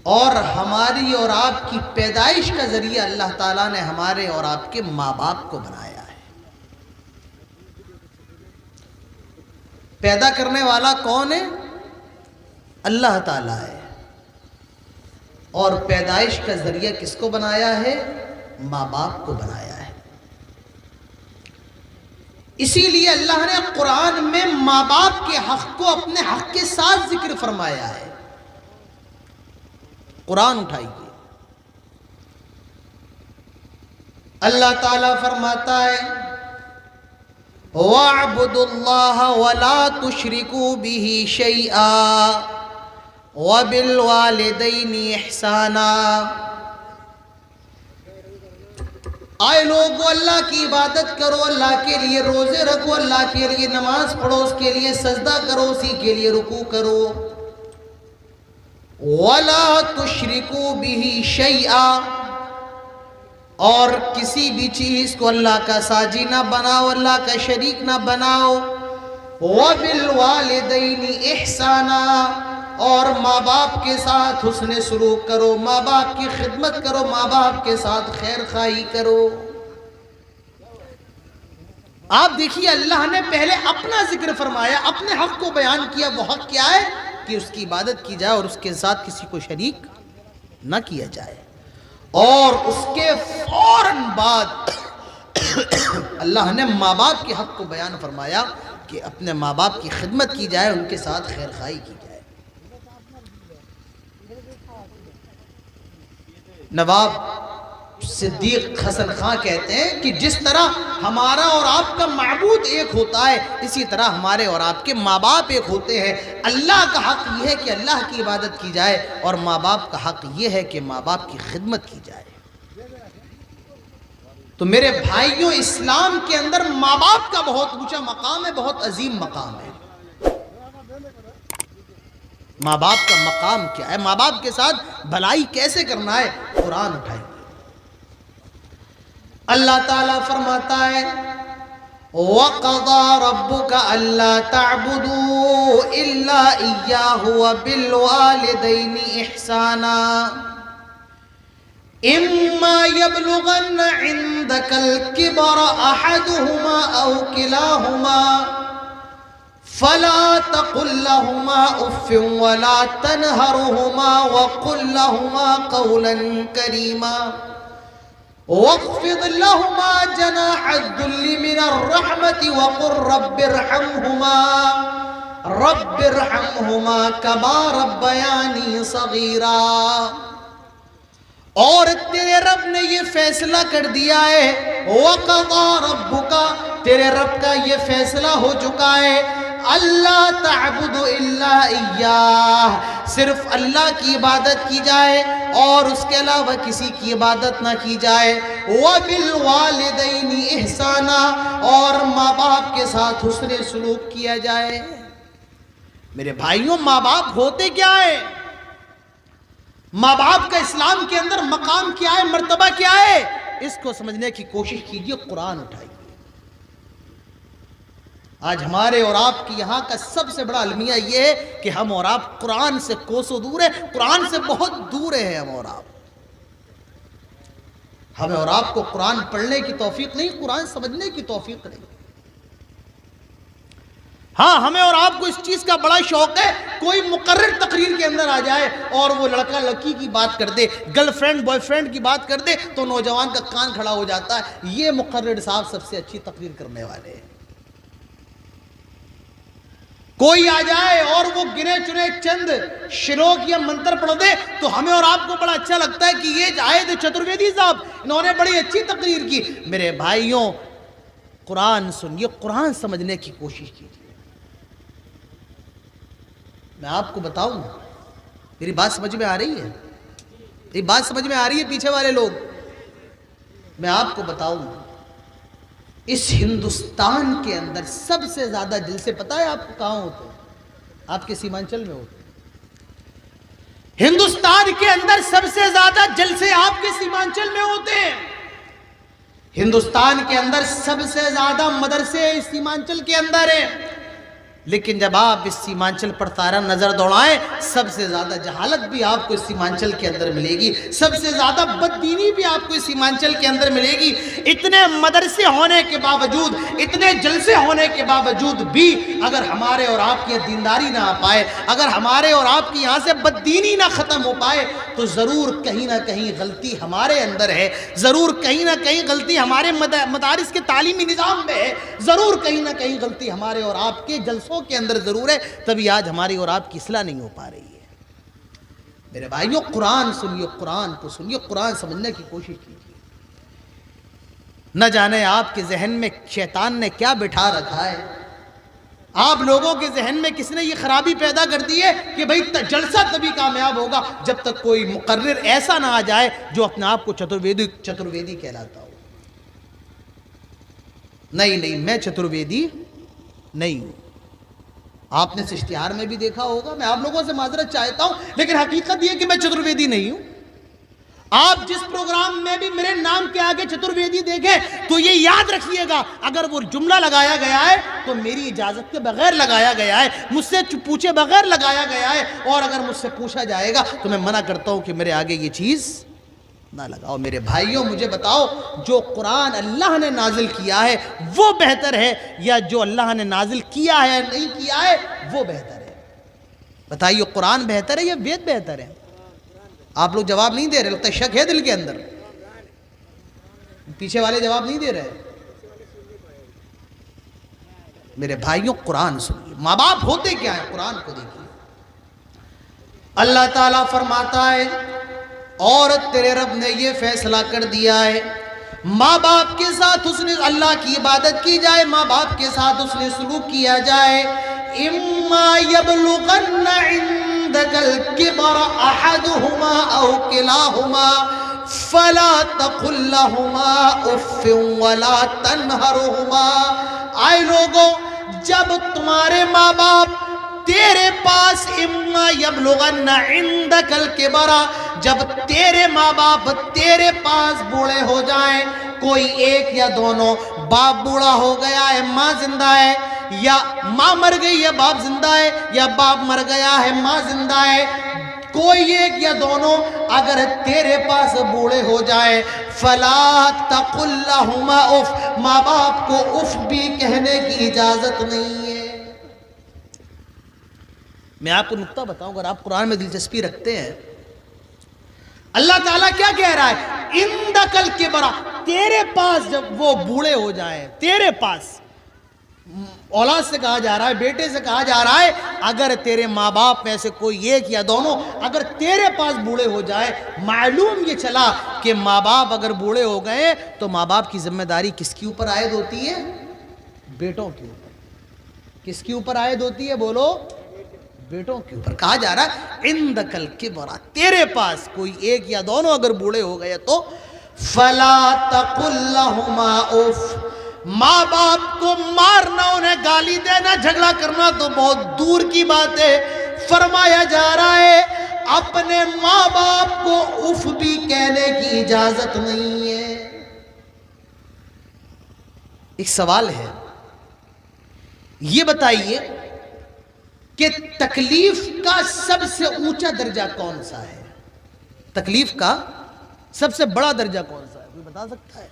اور ہماری اور آپ کی پیدائش کا ذریعہ اللہ تعالیٰ نے ہمارے اور آپ کے ماں باپ کو بنایا ہے۔ پیدا کرنے والا کون ہے؟ اللہ تعالیٰ ہے۔ اور پیدائش کا ذریعہ کس کو بنایا ہے؟ ماں باپ کو بنایا ہے۔ اسی لیے اللہ نے قرآن میں ماں باپ کے حق کو اپنے حق کے ساتھ ذکر فرمایا ہے۔ قرآن اٹھائیے، اللہ تعالیٰ فرماتا ہے وَاعْبُدُوا اللَّهَ وَلَا تُشْرِكُوا بِهِ شَيْئًا وَبِالْوَالِدَيْنِ إِحْسَانًا۔ آئے لوگو، اللہ کی عبادت کرو، اللہ کے لیے روزے رکھو، اللہ کے لیے نماز پڑھو، اس کے لیے سجدہ کرو، اسی کے لیے رکوع کرو۔ وَلَا تُشْرِكُوا بِهِ شَيْئًا، اور کسی بھی چیز کو اللہ کا ساجی نہ بناؤ، اللہ کا شریک نہ بناؤ۔ وَبِالْوَالِدَيْنِ إِحْسَانًا، اور ماں باپ کے ساتھ حسن سلوک کرو، ماں باپ کی خدمت کرو، ماں باپ کے ساتھ خیر خواہی کرو۔ آپ دیکھیے، اللہ نے پہلے اپنا ذکر فرمایا، اپنے حق کو بیان کیا۔ وہ حق کیا ہے؟ کہ اس کی عبادت کی جائے اور اس کے ساتھ کسی کو شریک نہ کیا جائے۔ اور اس کے فوراً بعد اللہ نے ماں باپ کے حق کو بیان فرمایا کہ اپنے ماں باپ کی خدمت کی جائے، ان کے ساتھ خیر خواہی کی جائے۔ نواب صدیق حسن خان کہتے ہیں کہ جس طرح ہمارا اور آپ کا معبود ایک ہوتا ہے، اسی طرح ہمارے اور آپ کے ماں باپ ایک ہوتے ہیں۔ اللہ کا حق یہ ہے کہ اللہ کی عبادت کی جائے، اور ماں باپ کا حق یہ ہے کہ ماں باپ کی خدمت کی جائے۔ تو میرے بھائیوں، اسلام کے اندر ماں باپ کا بہت اونچا مقام ہے، بہت عظیم مقام ہے۔ ماں باپ کا مقام کیا ہے؟ ماں باپ کے ساتھ بھلائی کیسے کرنا ہے؟ قرآن اٹھائیے، اللہ تعالیٰ فرماتا ہے وَقَضَى رَبُّكَ أَلَّا تَعْبُدُوا إِلَّا إِيَّاهُ وَبِالْوَالِدَيْنِ إِحْسَانًا إِمَّا يَبْلُغَنَّ عِندَكَ الْكِبَرَ أَحَدُهُمَا أَوْ كِلَاهُمَا فَلَا تَقُلْ لَهُمَا أُفٍّ وَلَا تَنْهَرْهُمَا وَقُلْ لَهُمَا قَوْلًا كَرِيمًا وَاخْفِضْ لَهُمَا جَنَاحَ الذُّلِّ مِنَ الرَّحْمَةِ وَقُلْ رَبِّ ارْحَمْهُمَا كَمَا رَبَّيَانِي صَغِيرًا۔ اور تیرے رب نے یہ فیصلہ کر دیا ہے، وَقَضَى رَبُّكَ، تیرے رب کا یہ فیصلہ ہو چکا ہے، اللہ تعبد الا اياه، صرف اللہ کی عبادت کی جائے اور اس کے علاوہ کسی کی عبادت نہ کی جائے۔ وَبِالْوَالِدَيْنِ إِحْسَانًا، اور ماں باپ کے ساتھ حسن سلوک کیا جائے۔ میرے بھائیوں، ماں باپ ہوتے کیا ہے؟ ماں باپ کا اسلام کے اندر مقام کیا ہے، مرتبہ کیا ہے؟ اس کو سمجھنے کی کوشش کیجئے، قرآن اٹھائیے۔ آج ہمارے اور آپ کی یہاں کا سب سے بڑا المیہ یہ ہے کہ ہم اور آپ قرآن سے کوسوں دور ہیں، قرآن سے بہت دور ہیں ہم اور آپ۔ ہمیں اور آپ کو قرآن پڑھنے کی توفیق نہیں، قرآن سمجھنے کی توفیق نہیں۔ ہاں، ہمیں اور آپ کو اس چیز کا بڑا شوق ہے، کوئی مقرر تقریر کے اندر آ جائے اور وہ لڑکا لڑکی کی بات کر دے، گرل فرینڈ بوائے فرینڈ کی بات کر دے تو نوجوان کا کان کھڑا ہو جاتا ہے، یہ مقرر صاحب سب سے اچھی تقریر کرنے والے ہیں۔ کوئی آ جائے اور وہ گنے چنے چند شلوک یا منتر پڑھ دے تو ہمیں اور آپ کو بڑا اچھا لگتا ہے کہ یہ جاہد چترویدی صاحب، انہوں نے بڑی اچھی تقریر کی۔ میرے بھائیوں، قرآن سنیے، قرآن سمجھنے کی کوشش کیجیے۔ میں آپ کو بتاؤں، میری بات سمجھ میں آ رہی ہے؟ میری بات سمجھ میں آ رہی ہے پیچھے والے لوگ؟ میں آپ کو بتاؤں، اس ہندوستان کے اندر سب سے زیادہ جلسے پتہ ہے آپ کو کہاں ہوتے ہیں؟ آپ کے سیمانچل میں ہوتے ہیں۔ ہندوستان کے اندر سب سے زیادہ جلسے آپ کے سیمانچل میں ہوتے ہیں۔ ہندوستان کے اندر سب سے زیادہ مدرسے اس سیمانچل کے اندر ہیں۔ لیکن جب آپ اس سیمانچل پر تارا نظر دوڑائیں سب سے زیادہ جہالت بھی آپ کو اس سیمانچل کے اندر ملے گی، سب سے زیادہ بددینی بھی آپ کو اس سیمانچل کے اندر ملے گی۔ اتنے مدرسے ہونے کے باوجود، اتنے جلسے ہونے کے باوجود بھی اگر ہمارے اور آپ کی دینداری نہ آ پائے، اگر ہمارے اور آپ کی یہاں سے بددینی نہ ختم ہو پائے، تو ضرور کہیں نہ کہیں غلطی ہمارے اندر ہے، ضرور کہیں نہ کہیں غلطی ہمارے مدارس کے تعلیمی نظام میں ہے، ضرور کہیں نہ کہیں غلطی ہمارے اور آپ کے جلسوں کے اندر ضرور ہے، تبھی آج ہماری اور آپ کی اصلاح نہیں ہو پا رہی ہے۔ میرے بھائیوں، قرآن سنیے، قرآن کو سنیے، قرآن سمجھنے کی کوشش کیجیے۔ نہ جانے آپ کے ذہن میں شیطان نے کیا بٹھا رکھا ہے، آپ لوگوں کے ذہن میں کس نے یہ خرابی پیدا کر دی ہے کہ بھئی جلسہ تبھی کامیاب ہوگا جب تک کوئی مقرر ایسا نہ آ جائے جو اپنے آپ کو چترویدی کہلاتا ہو۔ نہیں، میں چترویدی نہیں ہوں۔ آپ نے اشتہار میں بھی دیکھا ہوگا، میں آپ لوگوں سے معذرت چاہتا ہوں، لیکن حقیقت یہ کہ میں چترویدی نہیں ہوں۔ آپ جس پروگرام میں بھی میرے نام کے آگے چترویدی دیکھیں تو یہ یاد رکھیے گا، اگر وہ جملہ لگایا گیا ہے تو میری اجازت کے بغیر لگایا گیا ہے، مجھ سے پوچھے بغیر لگایا گیا ہے، اور اگر مجھ سے پوچھا جائے گا تو میں منع کرتا ہوں کہ میرے آگے یہ چیز نہ لگاؤ۔ میرے بھائیوں، مجھے بتاؤ، جو قرآن اللہ نے نازل کیا ہے وہ بہتر ہے یا جو اللہ نے نازل کیا ہے یا نہیں کیا ہے وہ بہتر ہے؟ بتائیے، قرآن بہتر ہے یا وید بہتر ہے؟ آپ لوگ جواب نہیں دے رہے، لگتا ہے شک ہے دل کے اندر، پیچھے والے جواب نہیں دے رہے۔ میرے بھائیوں، قرآن سنیے، ماں باپ ہوتے کیا ہیں، قرآن کو دیکھیے۔ اللہ تعالیٰ فرماتا ہے، اور تیرے رب نے یہ فیصلہ کر دیا ہے ماں باپ کے ساتھ اللہ کی عبادت کی جائے، ماں باپ کے ساتھ سلوک کیا جائے۔ اما یبلغن عندک الکبر احدہما او کلاہما فلا تقل لہما اف ولا تنہرہما۔ آئے لوگوں، جب تمہارے ماں باپ تیرے پاس، اما یبلغن عندک الکبر، جب تیرے ماں باپ تیرے پاس بوڑھے ہو جائیں، کوئی ایک یا دونوں، باپ بوڑھا ہو گیا ہے ماں زندہ ہے، یا ماں مر گئی ہے باپ زندہ ہے، یا باپ مر گیا ہے ماں زندہ ہے، کوئی ایک یا دونوں اگر تیرے پاس بوڑھے ہو جائے، فلا تقل لہما اف، ماں باپ کو اف بھی کہنے کی اجازت نہیں ہے۔ میں آپ کو نکتہ بتاؤں، اگر آپ قرآن میں دلچسپی رکھتے ہیں، اللہ تعالیٰ کیا کہہ رہا ہے؟ عندک الکبر، تیرے پاس جب وہ بوڑھے ہو جائیں، تیرے پاس، اولاد سے کہا جا رہا ہے، بیٹے سے کہا جا رہا ہے، اگر تیرے ماں باپ میں سے کوئی ایک یا دونوں اگر تیرے پاس بوڑھے ہو جائے، معلوم یہ چلا کہ ماں باپ اگر بوڑھے ہو گئے تو ماں باپ کی ذمہ داری کس کے اوپر عائد ہوتی ہے؟ بیٹوں کے اوپر۔ کس کے اوپر عائد ہوتی ہے؟ بولو، بیٹوں کے اوپر۔ کہا جا رہا ہے عندک الکبر، تیرے پاس کوئی ایک یا دونوں اگر بوڑھے ہو گئے تو فلا تقل لہما اف، ماں باپ کو مارنا، انہیں گالی دینا، جھگڑا کرنا تو بہت دور کی بات ہے۔ فرمایا جا رہا ہے اپنے ماں باپ کو اف بھی کہنے کی اجازت نہیں ہے۔ ایک سوال ہے، یہ بتائیے کہ تکلیف کا سب سے اونچا درجہ کون سا ہے؟ تکلیف کا سب سے بڑا درجہ کون سا ہے؟ کوئی بتا سکتا ہے؟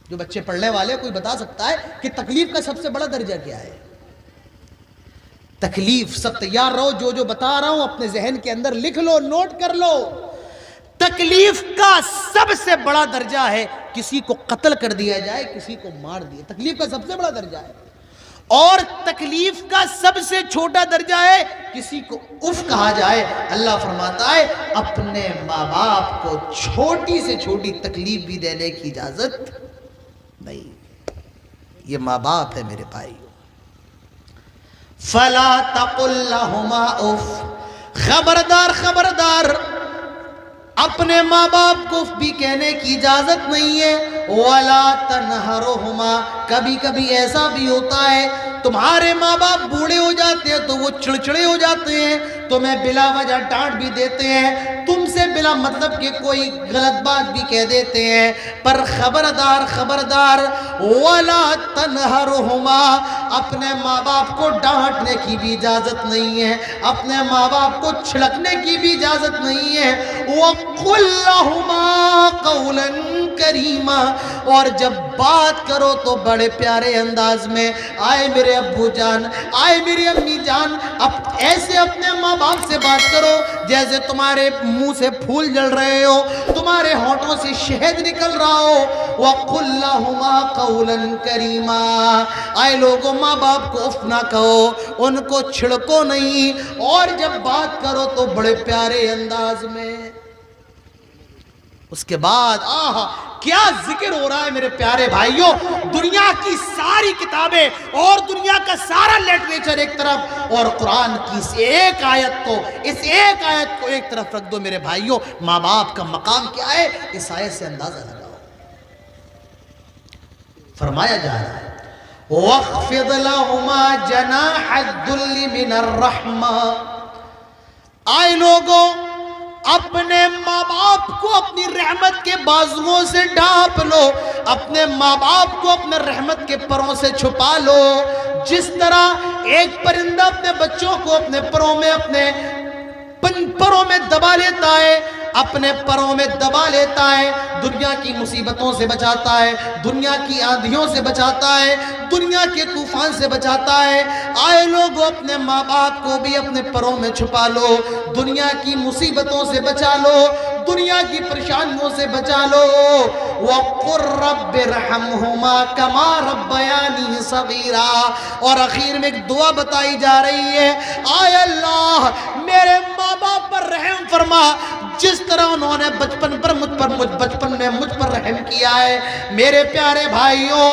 جو بچے پڑھنے والے، کوئی بتا سکتا ہے کہ تکلیف کا سب سے بڑا درجہ کیا ہے؟ تکلیف، سب تیار رہو، جو بتا رہا ہوں اپنے ذہن کے اندر لکھ لو، نوٹ کر لو۔ تکلیف کا سب سے بڑا درجہ ہے کسی کو قتل کر دیا جائے، کسی کو مار دیا، تکلیف کا سب سے بڑا درجہ ہے۔ اور تکلیف کا سب سے چھوٹا درجہ ہے کسی کو اف کہا جائے۔ اللہ فرماتا ہے اپنے ماں باپ کو چھوٹی سے چھوٹی تکلیف بھی دینے کی اجازت نہیں۔ یہ ماں باپ ہے میرے بھائی۔ فلا تقل لہما اف، خبردار خبردار، اپنے ماں باپ کو بھی کہنے کی اجازت نہیں ہے۔ وَلَا تَنْهَرُهُمَا، کبھی کبھی ایسا بھی ہوتا ہے تمہارے ماں باپ بوڑھے ہو جاتے ہیں تو وہ چڑچڑے ہو جاتے ہیں، تمہیں بلا وجہ ڈانٹ بھی دیتے ہیں، تم سے بلا مطلب کہ کوئی غلط بات بھی کہہ دیتے ہیں، پر خبردار خبردار، وَلَا تَنْهَرُهُمَا، اپنے ماں باپ کو ڈانٹنے کی بھی اجازت نہیں ہے، اپنے ماں باپ کو چھڑکنے کی بھی اجازت نہیں ہے۔ وَقُلْ لَهُمَا قَوْلًا كَرِيمًا، اور جب بات کرو تو بڑے پیارے انداز میں۔ آئے میرے ابو جان، آئے میری امی جان، اب ایسے اپنے ماں باپ سے بات کرو جیسے تمہارے منہ سے پھول جل رہے ہو، تمہارے ہونٹوں سے شہد نکل رہا ہو۔ وَقُلْ لَهُمَا قَوْلًا كَرِيمًا، آئے لوگوں ماں باپ کو اف نہ کہو، ان کو چھڑکو نہیں، اور جب بات کرو تو بڑے پیارے انداز میں۔ اس کے بعد کیا ذکر ہو رہا ہے میرے پیارے بھائیوں، دنیا کی ساری کتابیں اور دنیا کا سارا لٹریچر ایک طرف، اور قرآن کی اس ایک آیت کو ایک طرف رکھ دو میرے بھائیوں۔ ماں باپ کا مقام کیا ہے، اس آیت سے اندازہ لگاؤ۔ فرمایا جا رہا ہے وَاخْفِضْ لَهُمَا جَنَاحَ الذُّلِّ مِنَ الرَّحْمَةِ، آئے لوگوں اپنے ماں باپ کو اپنی رحمت کے بازوؤں سے ڈھانپ لو، اپنے ماں باپ کو اپنے رحمت کے پروں سے چھپا لو۔ جس طرح ایک پرندہ اپنے بچوں کو اپنے پروں میں دبا لیتا ہے، اپنے پروں میں دبا لیتا ہے، دنیا کی مصیبتوں سے بچاتا ہے، دنیا کی آندھیوں سے بچاتا ہے، دنیا کے طوفان سے بچاتا ہے۔ آئے لوگوں اپنے ماں باپ کو بھی اپنے پروں میں چھپا لو، دنیا کی مصیبتوں سے بچا لو، دنیا کی پریشانیوں سے بچا لو۔ وَقُلْ رَبِّ ارْحَمْهُمَا كَمَا رَبَّيَانِي صَغِيرًا، اور آخر میں ایک دعا بتائی جا رہی ہے، آئے اللہ میرے ماں باپ پر رحم فرما، جس طرح انہوں نے بچپن میں مجھ پر رحم کیا ہے۔ میرے پیارے بھائیوں،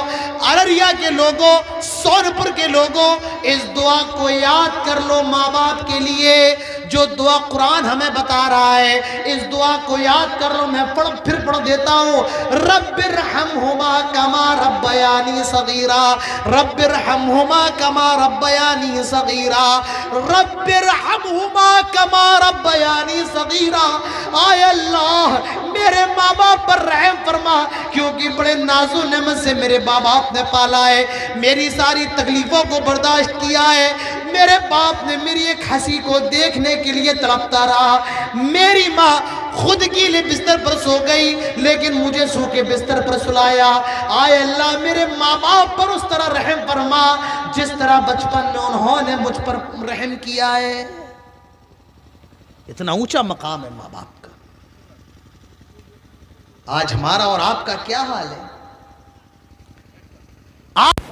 ارریا کے لوگوں، سونپور کے لوگوں، اس دعا کو یاد کر لو ماں باپ کے لیے، جو دعا قرآن ہمیں بتا رہا ہے۔ اس دعا کو یاد کر لو، میں پھر پڑھ دیتا ہوں۔ رب ارحمہما کما ربیانی صغیرا، رب ارحمہما کما ربیانی صغیرا، رب ارحمہما کما ربیانی صغیرا۔ آئے اللہ میرے ماں باپ پر رحم فرما، کیونکہ بڑے ناز و نعمت سے میرے ماں باپ نے پالا ہے، میری ساری تکلیفوں کو برداشت کیا ہے۔ میرے باپ نے میری ایک ہنسی کو دیکھنے کے لیے تڑپتا رہا، میری ماں خود کی لیے بستر پر سو گئی لیکن مجھے سو کے بستر پر سلایا۔ آئے اللہ میرے ماں باپ پر اس طرح رحم فرما جس طرح بچپن میں انہوں نے مجھ پر رحم کیا ہے۔ اتنا اونچا مقام ہے ماں باپ کا۔ آج ہمارا اور آپ کا کیا حال ہے؟ آپ